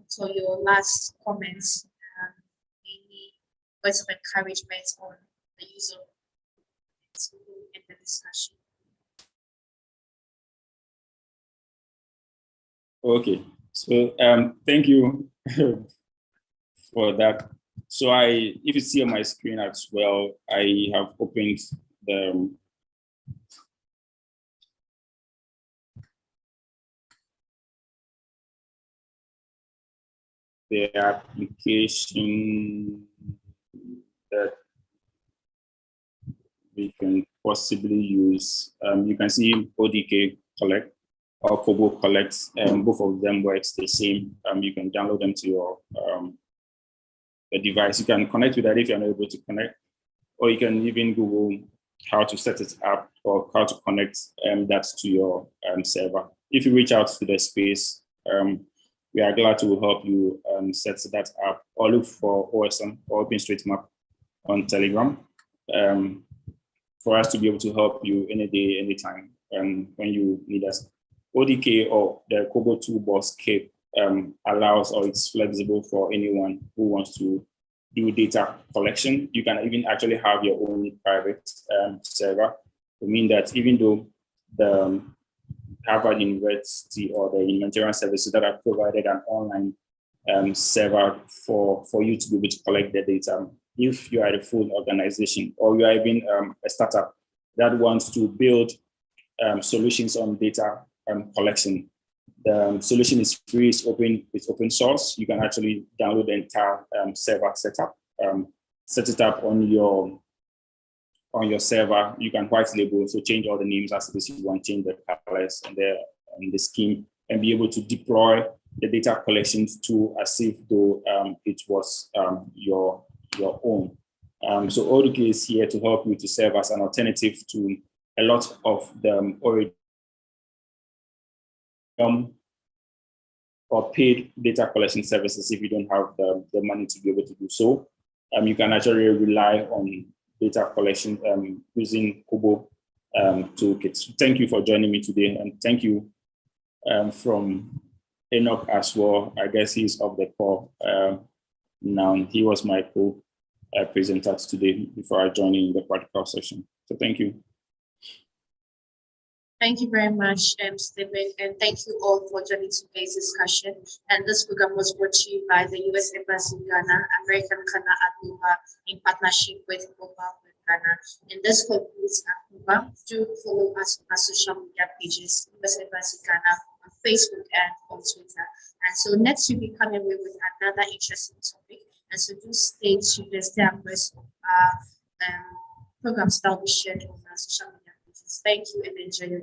Speaker 1: So your last comments, any words of encouragement on the use of in the discussion.
Speaker 3: Okay, so thank you for that. So if you see on my screen as well, I have opened the application that we can possibly use. You can see KoboCollect or KoboCollect. Both of them works the same. You can download them to your the device. You can connect with that if you're not able to connect, or you can even Google how to set it up or how to connect that to your server. If you reach out to the space, we are glad to help you set that up, or look for OSM or OpenStreetMap on Telegram for us to be able to help you any day, anytime when you need us. ODK or the KoboToolbox kit allows, or it's flexible for anyone who wants to do data collection. You can even actually have your own private server. To mean that even though the Harvard University or the humanitarian services that are provided an online server for you to be able to collect the data, if you are a full organization or you are even a startup that wants to build solutions on data collection, the solution is free, it's open source. You can actually download the entire server setup, set it up on your server. You can white label, so change all the names as it is you want, change the colors and the scheme, and be able to deploy the data collections to as if though it was your own. So ODK is here to help you to serve as an alternative to a lot of the already or paid data collection services. If you don't have the money to be able to do so, you can actually rely on data collection using Kobo toolkits. Thank you for joining me today, and thank you from Enoch as well. I guess he's off the call now. He was my co-presenter today before I joined in the practical session. So thank you.
Speaker 1: Thank you very much, Stephen, and thank you all for joining today's discussion. And this program was brought to you by the U.S. Embassy in Ghana, American Kana at Doha, in partnership with Ghana. And this concludes our program. Do follow us on our social media pages, U.S. Embassy Ghana, on Facebook and on Twitter. And so next we'll be coming with another interesting topic. And so do stay tuned and stay abreast of our programs that will be shared on our social media pages. Thank you and enjoy your